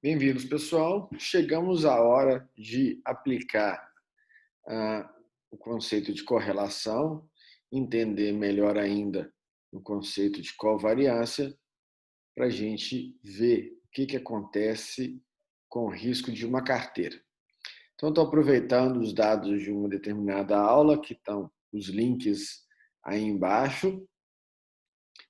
Bem-vindos, pessoal. Chegamos à hora de aplicar o conceito de correlação, entender melhor ainda o conceito de covariância, para a gente ver o que acontece com o risco de uma carteira. Então, estou aproveitando os dados de uma determinada aula, que estão os links aí embaixo,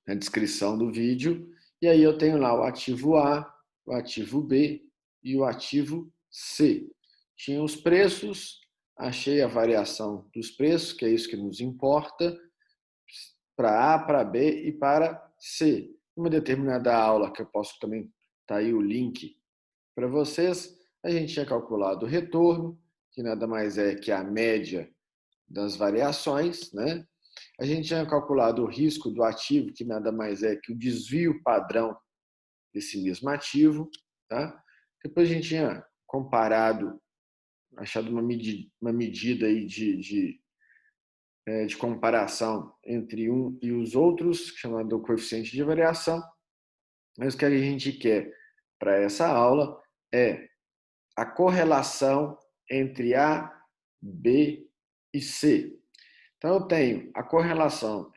na descrição do vídeo, e aí eu tenho lá o ativo A, o ativo B e o ativo C. Tinha os preços, achei a variação dos preços, que é isso que nos importa, para A, para B e para C. Uma determinada aula, que eu posso também, tá aí o link para vocês, a gente tinha calculado o retorno, que nada mais é que a média das variações, né? A gente tinha calculado o risco do ativo, que nada mais é que o desvio padrão desse mesmo ativo. Tá? Depois a gente tinha comparado, achado uma medida aí de comparação entre um e os outros, chamado coeficiente de variação. Mas o que a gente quer para essa aula é a correlação entre A, B e C. Então, eu tenho a correlação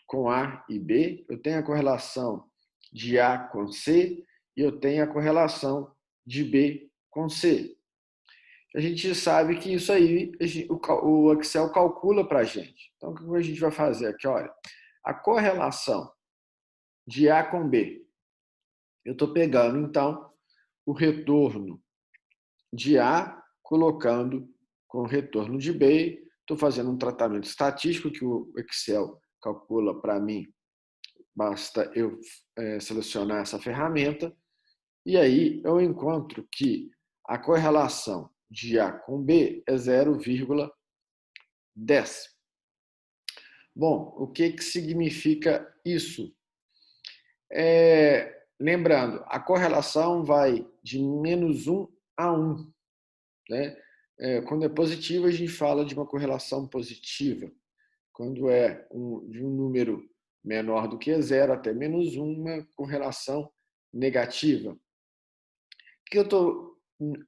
com A e B, eu tenho a correlação de A com C e eu tenho a correlação de B com C. A gente sabe que isso aí o Excel calcula para a gente. Então, o que a gente vai fazer aqui? Olha, a correlação de A com B. Eu estou pegando, então, o retorno de A, colocando com o retorno de B. Estou fazendo um tratamento estatístico que o Excel calcula para mim. Basta eu selecionar essa ferramenta e aí eu encontro que a correlação de A com B é 0,10. Bom, o que significa isso? Lembrando, a correlação vai de -1 a 1. Né? Quando é positiva, a gente fala de uma correlação positiva. Quando é de um número menor do que 0 até -1, uma correlação negativa. O que eu estou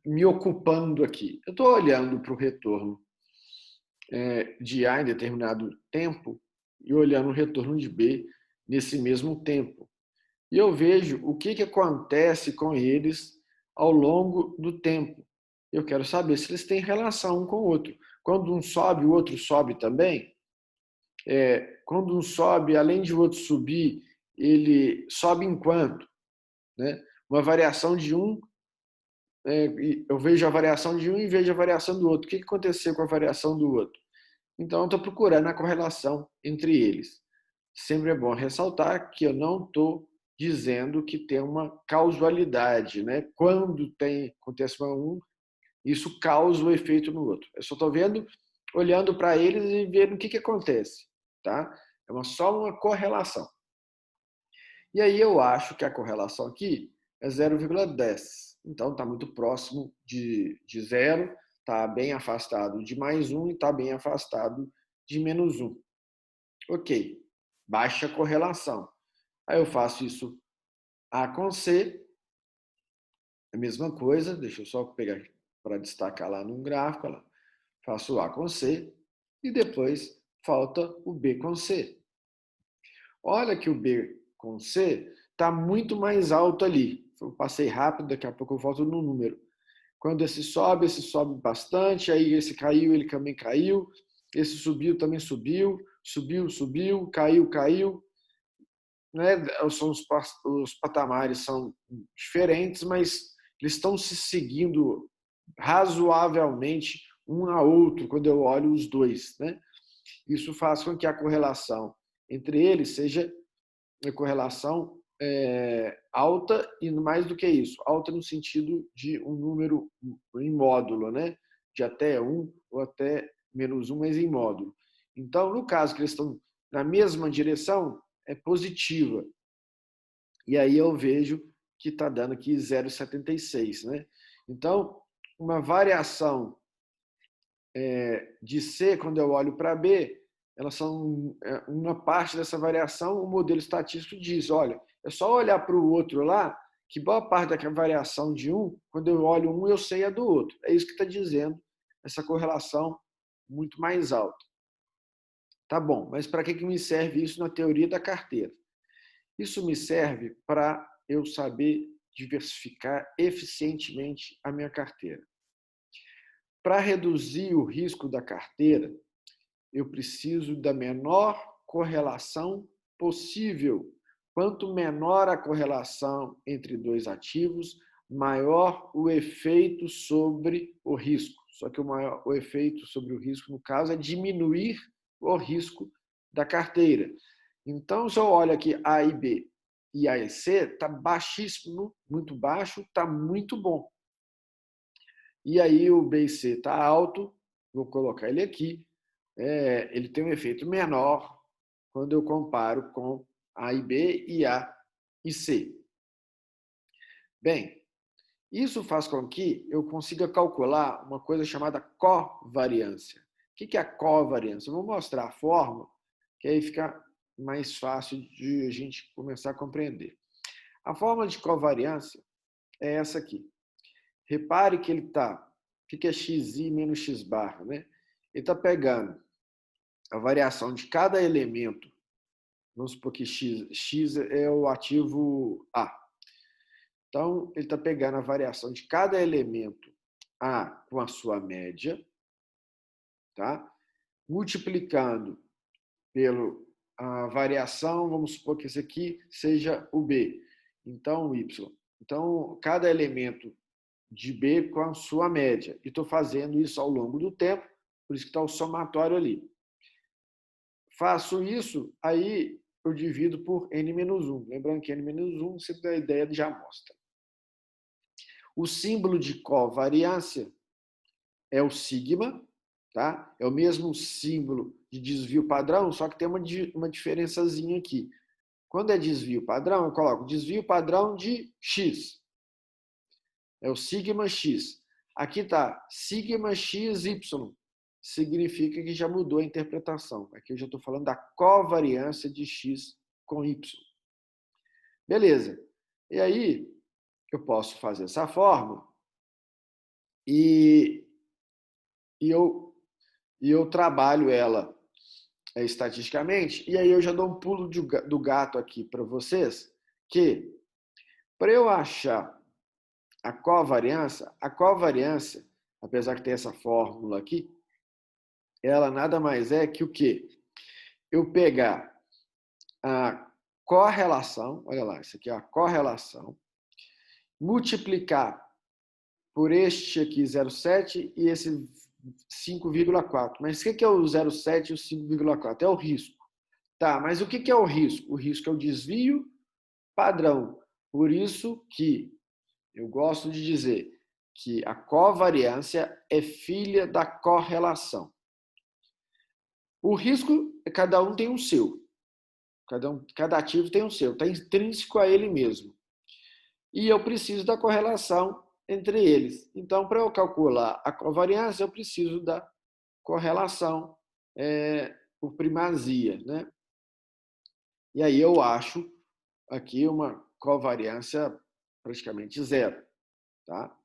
me ocupando aqui? Eu estou olhando para o retorno de A em determinado tempo e olhando o retorno de B nesse mesmo tempo. E eu vejo o que acontece com eles ao longo do tempo. Eu quero saber se eles têm relação um com o outro. Quando um sobe, o outro sobe também. Quando um sobe, além de o outro subir, ele sobe em quanto? Né? Uma variação de um, eu vejo a variação de um e vejo a variação do outro. O que aconteceu com a variação do outro? Então, eu estou procurando a correlação entre eles. Sempre é bom ressaltar que eu não estou dizendo que tem uma causalidade, né? Quando acontece um, isso causa o efeito no outro. Eu só estou olhando para eles e vendo o que acontece, tá? É só uma correlação. E aí eu acho que a correlação aqui é 0,10. Então está muito próximo de zero, está bem afastado de +1 e está bem afastado de -1. Ok, baixa correlação. Aí eu faço isso A com C, a mesma coisa, deixa eu só pegar para destacar lá num gráfico, lá. Faço A com C e depois falta o B com C. Olha que o B com C está muito mais alto ali. Eu passei rápido, daqui a pouco eu volto no número. Quando esse sobe bastante, aí esse caiu, ele também caiu, esse subiu, também subiu, subiu, caiu. Né? Os patamares são diferentes, mas eles estão se seguindo razoavelmente um a outro quando eu olho os dois. Né? Isso faz com que a correlação entre eles seja uma correlação alta e mais do que isso, alta no sentido de um número em módulo, né? De até 1 ou até -1, mas em módulo. Então, no caso que eles estão na mesma direção, é positiva. E aí eu vejo que está dando aqui 0,76. Né? Então, uma variação de C, quando eu olho para B, elas são uma parte dessa variação, o modelo estatístico diz, olha, é só olhar para o outro lá que boa parte da variação de um, quando eu olho um, eu sei a do outro. É isso que está dizendo essa correlação muito mais alta. Tá bom, mas para que me serve isso na teoria da carteira? Isso me serve para eu saber diversificar eficientemente a minha carteira. Para reduzir o risco da carteira, eu preciso da menor correlação possível. Quanto menor a correlação entre dois ativos, maior o efeito sobre o risco. Só que o efeito sobre o risco, no caso, é diminuir o risco da carteira. Então, se eu olho aqui A e B e A e C, está baixíssimo, muito baixo, está muito bom. E aí o B e C está alto, vou colocar ele aqui, ele tem um efeito menor quando eu comparo com A e B e A e C. Bem, isso faz com que eu consiga calcular uma coisa chamada covariância. O que é a covariância? Eu vou mostrar a fórmula, que aí fica mais fácil de a gente começar a compreender. A fórmula de covariância é essa aqui. Repare que ele está... O que é xi menos x barra, né? Ele está pegando a variação de cada elemento. Vamos supor que x é o ativo A. Então, ele está pegando a variação de cada elemento A com a sua média, tá? Multiplicando pela variação, vamos supor que esse aqui seja o B. Então, o Y. Então, cada elemento de B com a sua média. E estou fazendo isso ao longo do tempo, por isso que está o somatório ali. Faço isso, aí eu divido por n-1. Lembrando que n-1 sempre dá a ideia de amostra. O símbolo de covariância é o sigma, tá? É o mesmo símbolo de desvio padrão, só que tem uma diferençazinha aqui. Quando é desvio padrão, eu coloco desvio padrão de x. É o sigma x. Aqui está sigma xy. Significa que já mudou a interpretação. Aqui eu já estou falando da covariância de x com y. Beleza. E aí, eu posso fazer essa fórmula e eu trabalho ela estatisticamente, e aí eu já dou um pulo do gato aqui para vocês, que para eu achar a covariância, apesar que tem essa fórmula aqui, ela nada mais é que o quê? Eu pegar a correlação, olha lá, isso aqui é a correlação, multiplicar por este aqui 0,7 e esse 5,4. Mas o que é o 0,7 e o 5,4? É o risco. Tá, mas o que é o risco? O risco é o desvio padrão. Por isso que eu gosto de dizer que a covariância é filha da correlação. O risco, cada um tem o seu. Cada ativo tem o seu. Está intrínseco a ele mesmo. E eu preciso da correlação entre eles. Então, para eu calcular a covariância, eu preciso da correlação por primazia, né? E aí eu acho aqui uma covariância praticamente zero, tá?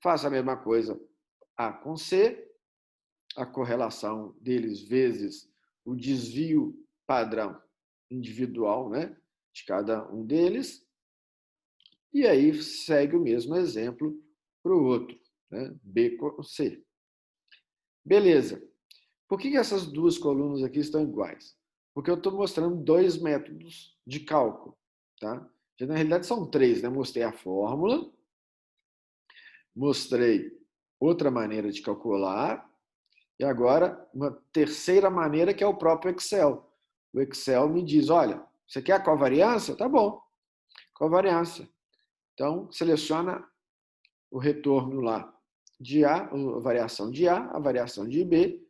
Faço a mesma coisa A com C, a correlação deles vezes o desvio padrão individual, né, de cada um deles, e aí segue o mesmo exemplo para o outro, né, B com C. Beleza. Por que essas duas colunas aqui estão iguais? Porque eu estou mostrando dois métodos de cálculo, tá? Já, na realidade são três, né? Mostrei a fórmula, mostrei outra maneira de calcular e agora uma terceira maneira que é o próprio Excel. O Excel me diz, olha, você quer a covariância? Tá bom, covariância. Então, seleciona o retorno lá de A, a variação de A, a variação de B.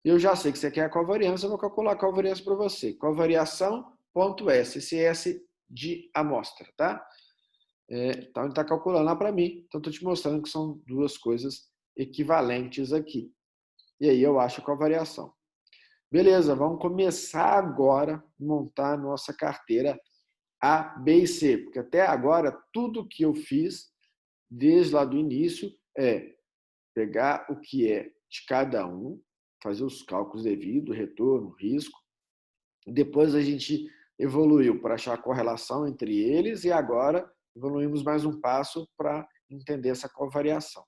Eu já sei que você quer a covariância, eu vou calcular a covariância para você. Covariação.s, esse S de amostra, tá? Então, ele está calculando lá para mim. Então, estou te mostrando que são duas coisas equivalentes aqui. E aí eu acho a covariação. Beleza, vamos começar agora a montar a nossa carteira A, B e C, porque até agora tudo que eu fiz desde lá do início é pegar o que é de cada um, fazer os cálculos devidos, retorno, risco. Depois a gente evoluiu para achar a correlação entre eles e agora evoluímos mais um passo para entender essa covariação.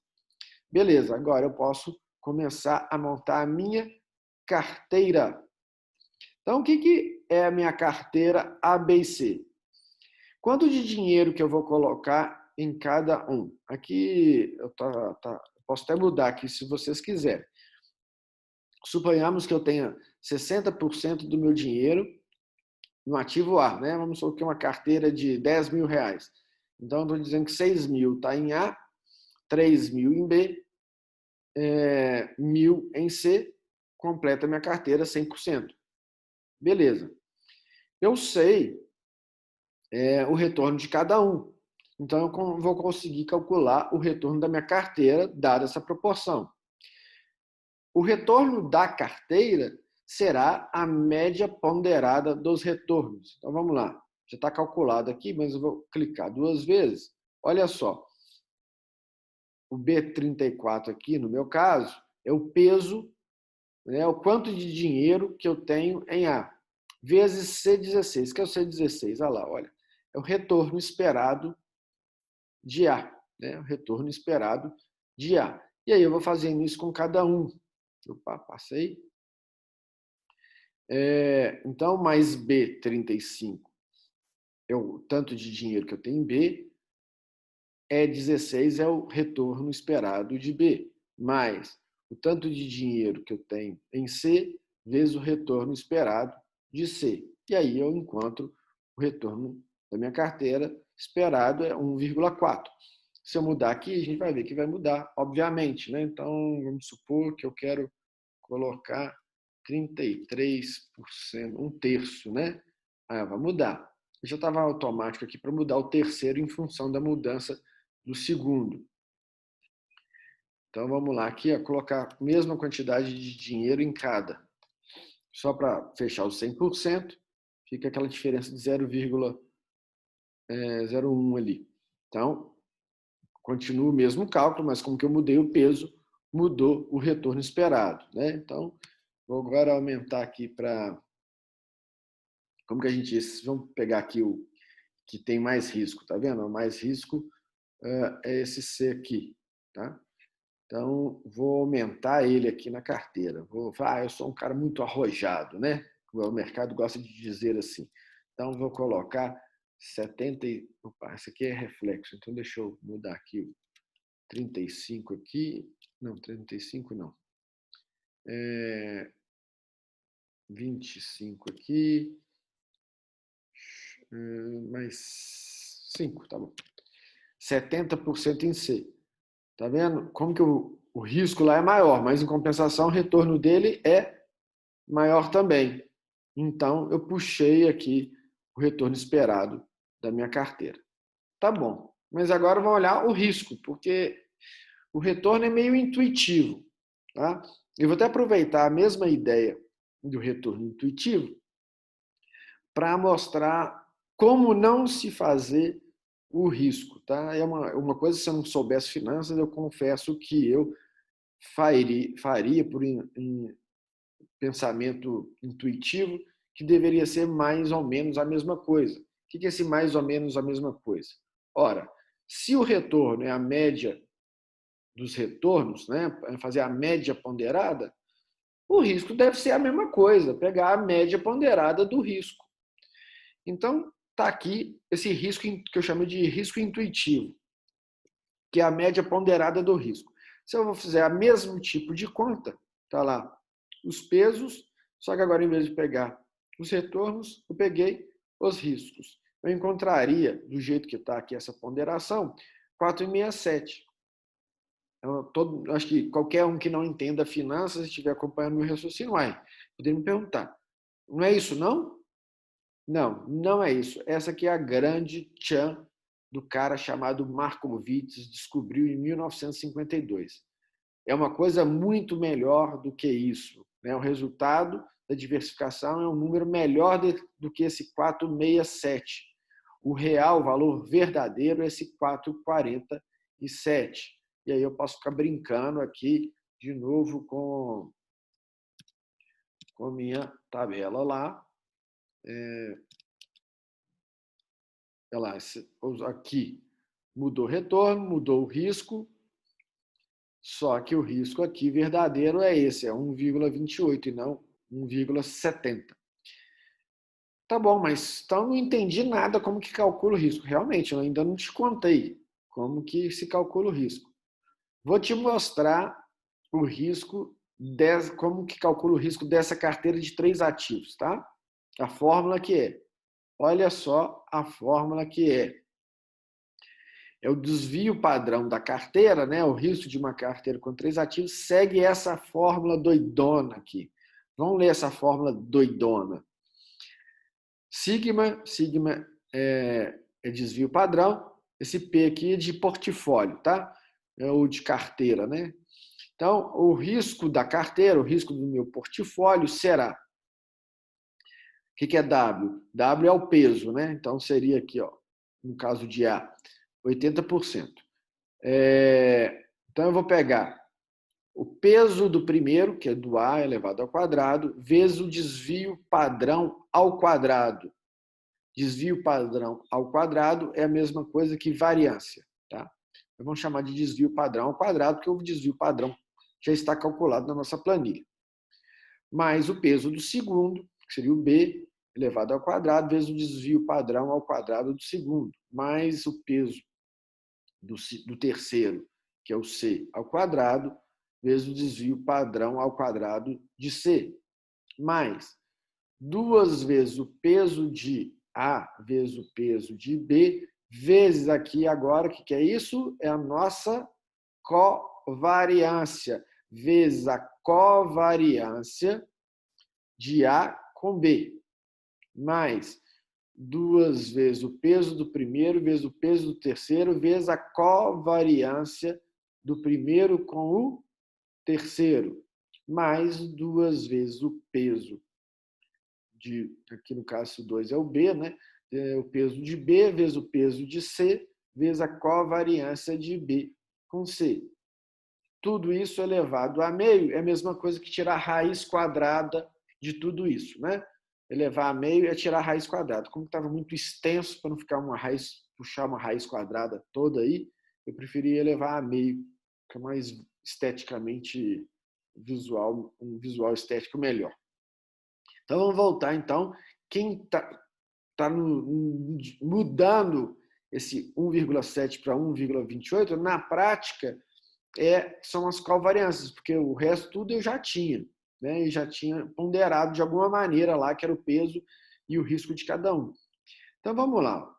Beleza, agora eu posso começar a montar a minha carteira. Então, o que é a minha carteira ABC? Quanto de dinheiro que eu vou colocar em cada um? Aqui, eu posso até mudar aqui se vocês quiserem. Suponhamos que eu tenha 60% do meu dinheiro no ativo A, né? Vamos supor que é uma carteira de 10 mil reais. Então, estou dizendo que 6 mil está em A, 3 mil em B, 1.000 em C, completa minha carteira 100%. Beleza. Eu sei o retorno de cada um. Então, eu vou conseguir calcular o retorno da minha carteira, dada essa proporção. O retorno da carteira será a média ponderada dos retornos. Então, vamos lá. Já está calculado aqui, mas eu vou clicar 2 vezes. Olha só. O B34 aqui, no meu caso, é o peso, né, o quanto de dinheiro que eu tenho em A, vezes C16. Que é o C16? Olha lá, olha. É o retorno esperado de A. Né? O retorno esperado de A. E aí eu vou fazendo isso com cada um. Opa, passei. Então, mais B35 é o tanto de dinheiro que eu tenho em B, 16 é o retorno esperado de B, mais o tanto de dinheiro que eu tenho em C, vezes o retorno esperado de C. E aí eu encontro o retorno da minha carteira esperado é 1,4. Se eu mudar aqui, a gente vai ver que vai mudar, obviamente. Né? Então, vamos supor que eu quero colocar 33%, um terço, né? Vai mudar. Já estava automático aqui para mudar o terceiro em função da mudança do segundo. Então, vamos lá aqui, colocar a mesma quantidade de dinheiro em cada. Só para fechar os 100%, fica aquela diferença de 0,01 ali. Então, continua o mesmo cálculo, mas como que eu mudei o peso, mudou o retorno esperado. Né? Então, vou agora aumentar aqui para... Como que a gente diz? Vamos pegar aqui o que tem mais risco, tá vendo? O mais risco é esse C aqui, tá? Então, vou aumentar ele aqui na carteira. Eu sou um cara muito arrojado, né? O mercado gosta de dizer assim. Então, vou colocar 70... Opa, esse aqui é reflexo, então deixa eu mudar aqui o 35 aqui. Não, 35 não. 25 aqui. Mais 5, tá bom. 70% em C. Tá vendo? Como que o risco lá é maior, mas em compensação o retorno dele é maior também. Então, eu puxei aqui o retorno esperado da minha carteira. Tá bom. Mas agora vamos olhar o risco, porque o retorno é meio intuitivo. Tá? Eu vou até aproveitar a mesma ideia do retorno intuitivo para mostrar como não se fazer o risco. Tá? É uma coisa, se eu não soubesse finanças, eu confesso que eu faria por pensamento intuitivo que deveria ser mais ou menos a mesma coisa. O que é esse mais ou menos a mesma coisa? Ora, se o retorno é a média dos retornos, né, fazer a média ponderada, o risco deve ser a mesma coisa, pegar a média ponderada do risco. Então, está aqui esse risco que eu chamo de risco intuitivo, que é a média ponderada do risco. Se eu fizer o mesmo tipo de conta, está lá os pesos, só que agora, em vez de pegar os retornos, eu peguei os riscos. Eu encontraria, do jeito que está aqui essa ponderação, 4,67. Acho que qualquer um que não entenda finanças, se estiver acompanhando meu raciocínio, poderia me perguntar, não é isso, não? Não, não é isso. Essa aqui é a grande tchan do cara chamado Markowitz, descobriu em 1952. É uma coisa muito melhor do que isso. Né? O resultado da diversificação é um número melhor do que esse 467. o real, o valor verdadeiro, é esse 4,47. E aí eu posso ficar brincando aqui de novo com minha tabela lá. Olha lá, aqui mudou o retorno, mudou o risco, só que o risco aqui verdadeiro é esse, é 1,28 e não 1,70. Tá bom, mas então não entendi nada como que calcula o risco. Realmente, eu ainda não te contei como que se calcula o risco. Vou te mostrar o risco, como que calcula o risco dessa carteira de 3 ativos, tá? A fórmula que é, olha só a fórmula que é o desvio padrão da carteira, né? O risco de uma carteira com 3 ativos segue essa fórmula doidona aqui. Vamos ler essa fórmula doidona. Sigma é desvio padrão, esse P aqui é de portfólio, tá? É o de carteira, né? Então, o risco da carteira, o risco do meu portfólio será... O que é W? W é o peso, né? Então, seria aqui, ó, no caso de A, 80%. Então, eu vou pegar o peso do primeiro, que é do A elevado ao quadrado, vezes o desvio padrão ao quadrado. Desvio padrão ao quadrado é a mesma coisa que variância, tá? Vamos chamar de desvio padrão ao quadrado, porque o desvio padrão já está calculado na nossa planilha. Mais o peso do segundo, que seria o B, elevado ao quadrado, vezes o desvio padrão ao quadrado do segundo, mais o peso do terceiro, que é o C, ao quadrado, vezes o desvio padrão ao quadrado de C, mais 2 vezes o peso de A vezes o peso de B, vezes aqui agora, o que é isso? É a nossa covariância, vezes a covariância de A com B, mais 2 vezes o peso do primeiro, vezes o peso do terceiro, vezes a covariância do primeiro com o terceiro, mais 2 vezes o peso aqui no caso 2 é o B, né? O peso de B vezes o peso de C, vezes a covariância de B com C. Tudo isso elevado a meio é a mesma coisa que tirar a raiz quadrada de tudo isso, né? Elevar a meio é tirar a raiz quadrada. Como estava muito extenso para não ficar puxar uma raiz quadrada toda aí, eu preferia elevar a meio, que é mais esteticamente visual, um visual estético melhor. Então, vamos voltar, então. Quem está mudando esse 1,7 para 1,28, na prática, são as covariâncias, porque o resto tudo eu já tinha, né? E já tinha ponderado de alguma maneira lá, que era o peso e o risco de cada um. Então, vamos lá.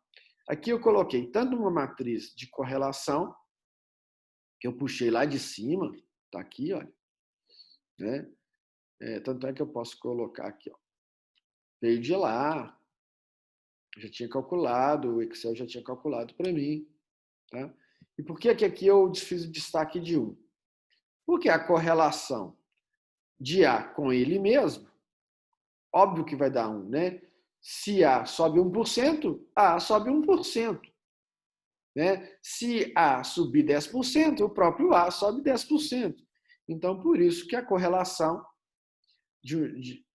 Aqui eu coloquei tanto uma matriz de correlação, que eu puxei lá de cima, está aqui, olha, né? Tanto é que eu posso colocar aqui, ó. Veio de lá, já tinha calculado, o Excel já tinha calculado para mim. Tá? E por que aqui eu fiz o destaque de 1? Porque a correlação de A com ele mesmo, óbvio que vai dar 1, né? Se A sobe 1%, A sobe 1%. Né? Se A subir 10%, o próprio A sobe 10%. Então, por isso que a correlação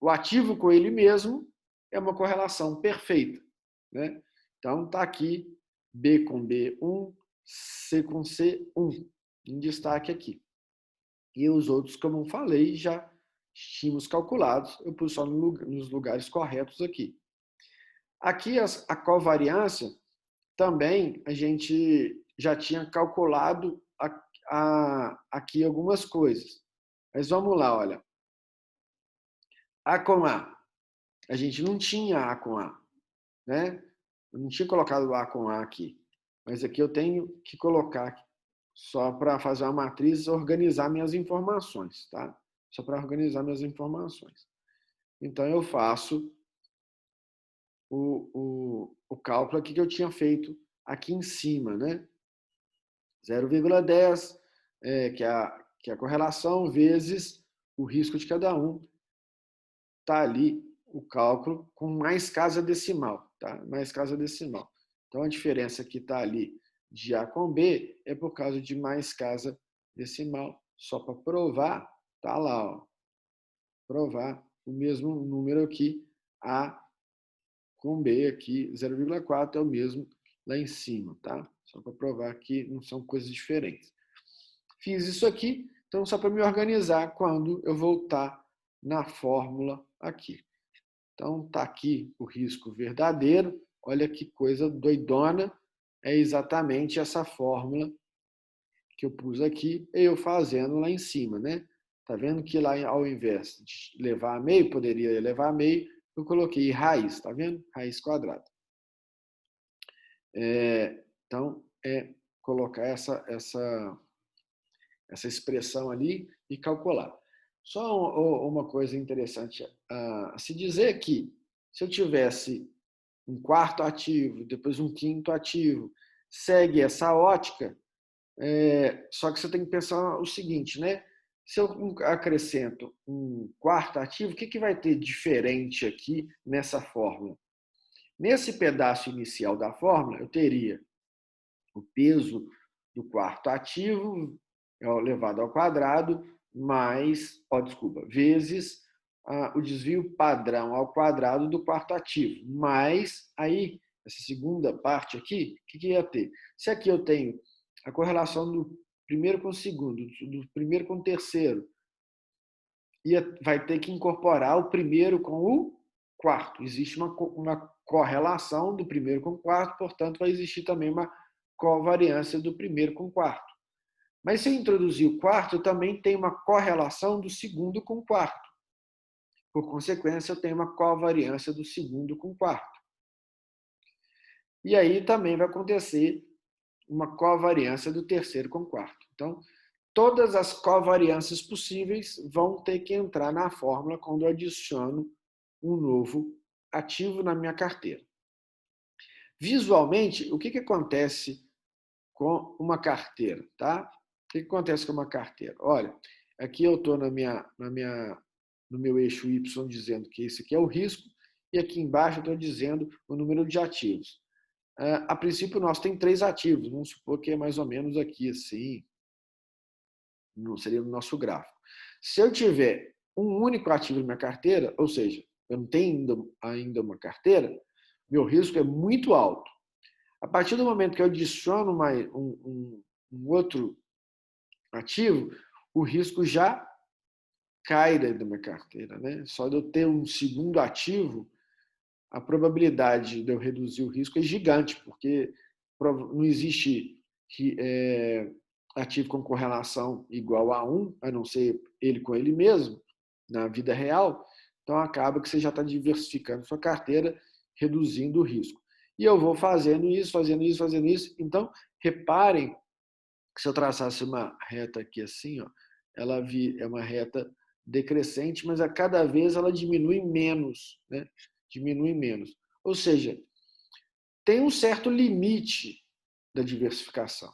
o ativo com ele mesmo é uma correlação perfeita. Né? Então, está aqui B com B, 1, C com C, 1, em destaque aqui. E os outros, como eu falei, já tínhamos calculados, eu pus só nos lugares corretos aqui. Aqui, a covariância, também a gente já tinha calculado aqui algumas coisas. Mas vamos lá, olha. A com a gente não tinha A com A, né? Eu não tinha colocado A com A aqui, mas aqui eu tenho que colocar só para fazer uma matriz, organizar minhas informações, tá? Só para organizar minhas informações. Então eu faço o cálculo aqui que eu tinha feito aqui em cima, né? 0,10, que é a correlação, vezes o risco de cada um. Está ali o cálculo com mais casa decimal, tá? Mais casa decimal. Então, a diferença que está ali de A com B é por causa de mais casa decimal. Só para provar, está lá, ó, provar o mesmo número aqui, A com B aqui, 0,4 é o mesmo lá em cima, tá? Só para provar que não são coisas diferentes. Fiz isso aqui, então só para me organizar quando eu voltar na fórmula aqui. Então, está aqui o risco verdadeiro. Olha que coisa doidona. É exatamente essa fórmula que eu pus aqui e eu fazendo lá em cima, né? Tá vendo que lá, ao invés de levar a meio, poderia levar a meio, eu coloquei raiz, tá vendo? Raiz quadrada. Então, é colocar essa expressão ali e calcular. Só uma coisa interessante a se dizer que se eu tivesse um quarto ativo, depois um quinto ativo, segue essa ótica, só que você tem que pensar o seguinte, né? Se eu acrescento um quarto ativo, o que vai ter diferente aqui nessa fórmula? Nesse pedaço inicial da fórmula, eu teria o peso do quarto ativo elevado ao quadrado, mais, vezes o desvio padrão ao quadrado do quarto ativo. Mais, aí, essa segunda parte aqui, o que ia ter? Se aqui eu tenho a correlação do primeiro com o segundo, do primeiro com o terceiro, vai ter que incorporar o primeiro com o quarto. Existe uma correlação do primeiro com o quarto, portanto, vai existir também uma covariância do primeiro com o quarto. Mas se eu introduzir o quarto, eu também tenho uma correlação do segundo com o quarto. Por consequência, eu tenho uma covariância do segundo com o quarto. E aí também vai acontecer uma covariância do terceiro com o quarto. Então, todas as covariâncias possíveis vão ter que entrar na fórmula quando eu adiciono um novo ativo na minha carteira. Visualmente, o que acontece com uma carteira, tá? O que acontece com uma carteira? Olha, aqui eu estou no meu eixo Y dizendo que esse aqui é o risco e aqui embaixo eu estou dizendo o número de ativos. A princípio, nós tem 3 ativos. Vamos supor que é mais ou menos aqui, assim, não seria no nosso gráfico. Se eu tiver um único ativo na minha carteira, ou seja, eu não tenho ainda uma carteira, meu risco é muito alto. A partir do momento que eu adiciono um outro ativo, o risco já cai dentro da minha carteira, né? Só de eu ter um segundo ativo, a probabilidade de eu reduzir o risco é gigante, porque não existe ativo com correlação igual a 1, a não ser ele com ele mesmo, na vida real. Então, acaba que você já está diversificando sua carteira, reduzindo o risco. E eu vou fazendo isso, fazendo isso, fazendo isso. Então, reparem que se eu traçasse uma reta aqui assim, ó, ela é uma reta decrescente, mas a cada vez ela diminui menos, né? Diminui menos. Ou seja, tem um certo limite da diversificação,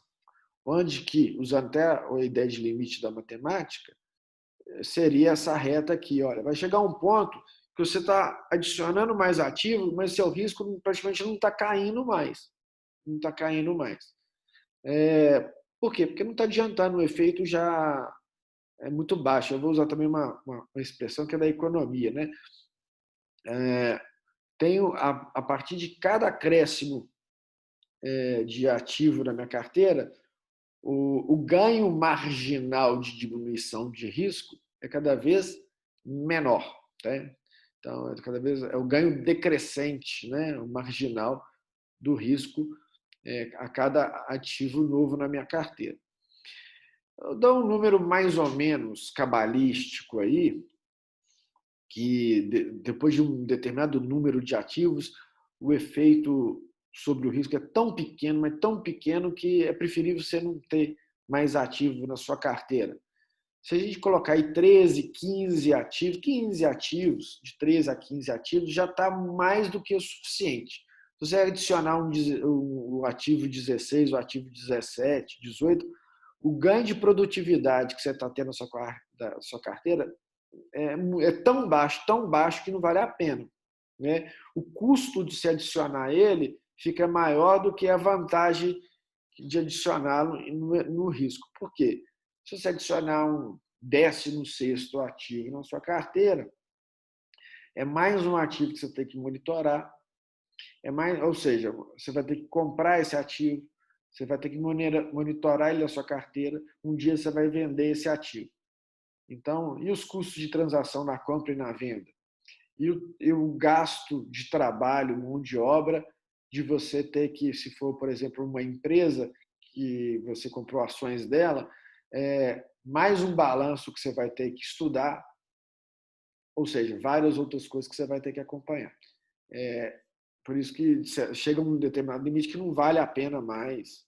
onde que, usando até a ideia de limite da matemática, seria essa reta aqui. Olha, vai chegar um ponto que você está adicionando mais ativo, mas seu risco praticamente não está caindo mais. Não está caindo mais. Por quê? Porque não está adiantando, o efeito já é muito baixo. Eu vou usar também uma expressão que é da economia, né? Tenho, a partir de cada acréscimo de ativo na minha carteira, o ganho marginal de diminuição de risco é cada vez menor. Tá? Então, cada vez é o ganho decrescente, né? O marginal do risco a cada ativo novo na minha carteira. Eu dou um número mais ou menos cabalístico aí, que depois de um determinado número de ativos, o efeito sobre o risco é tão pequeno, mas tão pequeno que é preferível você não ter mais ativo na sua carteira. Se a gente colocar aí 13, 15 ativos, de 13 a 15 ativos, já está mais do que o suficiente. Se você adicionar um ativo 16, o ativo 17, 18, o ganho de produtividade que você está tendo na sua carteira é tão baixo que não vale a pena. Né? O custo de se adicionar ele fica maior do que a vantagem de adicioná-lo no risco. Por quê? Se você adicionar um 16º ativo na sua carteira, é mais um ativo que você tem que monitorar, ou seja, você vai ter que comprar esse ativo, você vai ter que monitorar ele na sua carteira, um dia você vai vender esse ativo. Então, e os custos de transação na compra e na venda? E o gasto de trabalho, mão de obra, de você ter que, se for, por exemplo, uma empresa que você comprou ações dela, mais um balanço que você vai ter que estudar, ou seja, várias outras coisas que você vai ter que acompanhar. Por isso que chega um determinado limite que não vale a pena mais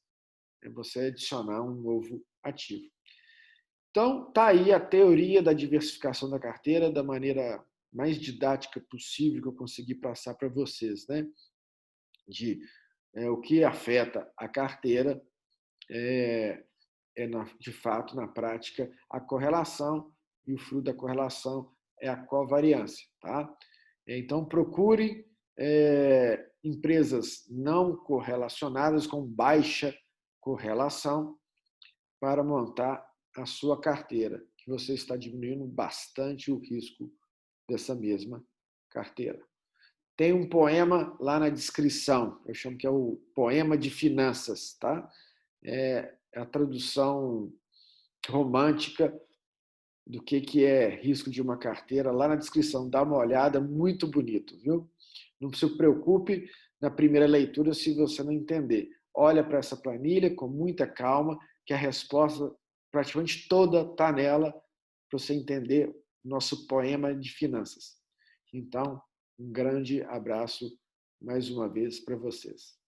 você adicionar um novo ativo. Então, está aí a teoria da diversificação da carteira da maneira mais didática possível que eu consegui passar para vocês, né? De o que afeta a carteira de fato, na prática, a correlação, e o fruto da correlação é a covariância. Tá? Então, procure empresas não correlacionadas com baixa correlação para montar a sua carteira, que você está diminuindo bastante o risco dessa mesma carteira. Tem um poema lá na descrição, eu chamo que é o poema de finanças, tá? É a tradução romântica do que é risco de uma carteira, lá na descrição, dá uma olhada, muito bonito, viu? Não se preocupe na primeira leitura se você não entender. Olha para essa planilha com muita calma, que a resposta praticamente toda está nela, para você entender nosso poema de finanças. Então, um grande abraço mais uma vez para vocês.